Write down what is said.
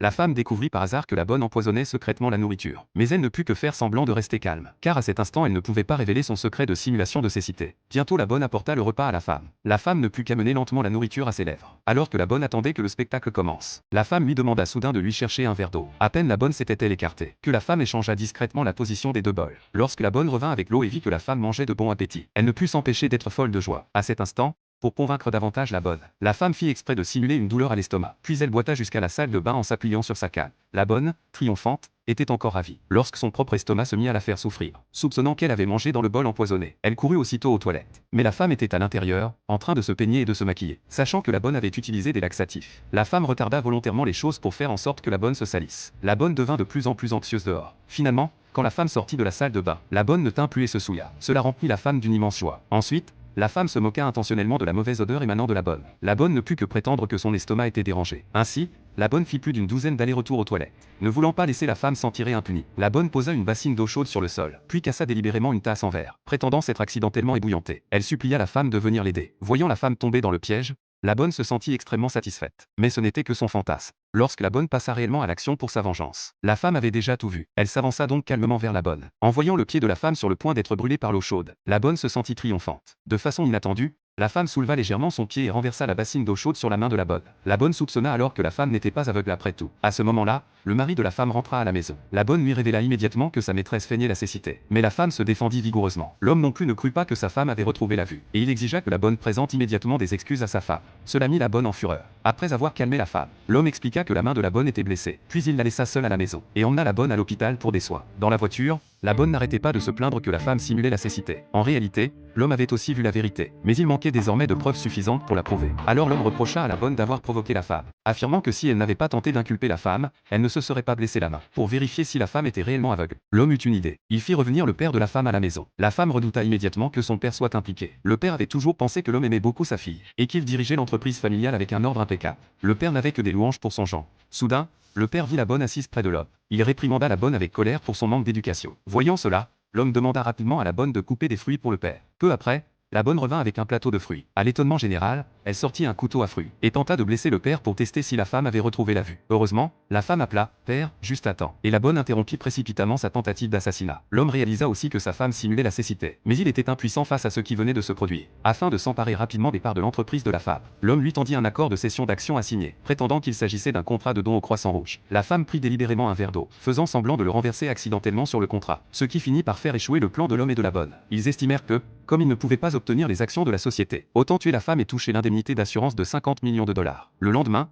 la femme découvrit par hasard que la bonne empoisonnait secrètement la nourriture. Mais elle ne put que faire semblant de rester calme, car à cet instant elle ne pouvait pas révéler son secret de simulation de cécité. Bientôt la bonne apporta le repas à la femme. La femme ne put qu'amener lentement la nourriture à ses lèvres, alors que la bonne attendait que le spectacle commence. La femme lui demanda soudain de lui chercher un verre d'eau. À peine la bonne s'était-elle écartée, que la femme échangea discrètement la position des deux bols. Lorsque la bonne revint avec l'eau et vit que la femme mangeait de bon appétit, elle ne put s'empêcher d'être folle de joie. À cet instant, pour convaincre davantage la bonne, la femme fit exprès de simuler une douleur à l'estomac, puis elle boita jusqu'à la salle de bain en s'appuyant sur sa canne. La bonne, triomphante, était encore ravie, lorsque son propre estomac se mit à la faire souffrir. Soupçonnant qu'elle avait mangé dans le bol empoisonné, elle courut aussitôt aux toilettes. Mais la femme était à l'intérieur, en train de se peigner et de se maquiller. Sachant que la bonne avait utilisé des laxatifs, la femme retarda volontairement les choses pour faire en sorte que la bonne se salisse. La bonne devint de plus en plus anxieuse dehors. Finalement, quand la femme sortit de la salle de bain, la bonne ne tint plus et se souilla. Cela remplit la femme d'une immense joie. Ensuite, la femme se moqua intentionnellement de la mauvaise odeur émanant de la bonne. La bonne ne put que prétendre que son estomac était dérangé. Ainsi, la bonne fit plus d'une douzaine d'allers-retours aux toilettes. Ne voulant pas laisser la femme s'en tirer impunie, la bonne posa une bassine d'eau chaude sur le sol, puis cassa délibérément une tasse en verre, prétendant s'être accidentellement ébouillantée. Elle supplia la femme de venir l'aider. Voyant la femme tomber dans le piège, la bonne se sentit extrêmement satisfaite. Mais ce n'était que son fantasme. Lorsque la bonne passa réellement à l'action pour sa vengeance, la femme avait déjà tout vu. Elle s'avança donc calmement vers la bonne. En voyant le pied de la femme sur le point d'être brûlé par l'eau chaude, la bonne se sentit triomphante. De façon inattendue, la femme souleva légèrement son pied et renversa la bassine d'eau chaude sur la main de la bonne. La bonne soupçonna alors que la femme n'était pas aveugle après tout. À ce moment-là, le mari de la femme rentra à la maison. La bonne lui révéla immédiatement que sa maîtresse feignait la cécité. Mais la femme se défendit vigoureusement. L'homme non plus ne crut pas que sa femme avait retrouvé la vue, et il exigea que la bonne présente immédiatement des excuses à sa femme. Cela mit la bonne en fureur. Après avoir calmé la femme, l'homme expliqua que la main de la bonne était blessée, puis il la laissa seule à la maison, et emmena la bonne à l'hôpital pour des soins. Dans la voiture, la bonne n'arrêtait pas de se plaindre que la femme simulait la cécité. En réalité, l'homme avait aussi vu la vérité, mais il manquait désormais de preuves suffisantes pour la prouver. Alors l'homme reprocha à la bonne d'avoir provoqué la femme, affirmant que si elle n'avait pas tenté d'inculper la femme, elle ne se serait pas blessé la main. Pour vérifier si la femme était réellement aveugle, l'homme eut une idée. Il fit revenir le père de la femme à la maison. La femme redouta immédiatement que son père soit impliqué. Le père avait toujours pensé que l'homme aimait beaucoup sa fille, et qu'il dirigeait l'entreprise familiale avec un ordre impeccable. Le père n'avait que des louanges pour son genre. Soudain, le père vit la bonne assise près de l'homme. Il réprimanda la bonne avec colère pour son manque d'éducation. Voyant cela, l'homme demanda rapidement à la bonne de couper des fruits pour le père. Peu après, la bonne revint avec un plateau de fruits. À l'étonnement général, elle sortit un couteau à fruits et tenta de blesser le père pour tester si la femme avait retrouvé la vue. Heureusement, la femme appela « Père » juste à temps, et la bonne interrompit précipitamment sa tentative d'assassinat. L'homme réalisa aussi que sa femme simulait la cécité, mais il était impuissant face à ce qui venait de se produire. Afin de s'emparer rapidement des parts de l'entreprise de la femme, l'homme lui tendit un accord de cession d'actions à signer, prétendant qu'il s'agissait d'un contrat de don au croissant rouge. La femme prit délibérément un verre d'eau, faisant semblant de le renverser accidentellement sur le contrat, ce qui finit par faire échouer le plan de l'homme et de la bonne. Ils estimèrent que, comme ils ne pouvaient pas obtenir les actions de la société, autant tuer la femme et toucher l'indemnité d'assurance de 50 millions de dollars. Le lendemain,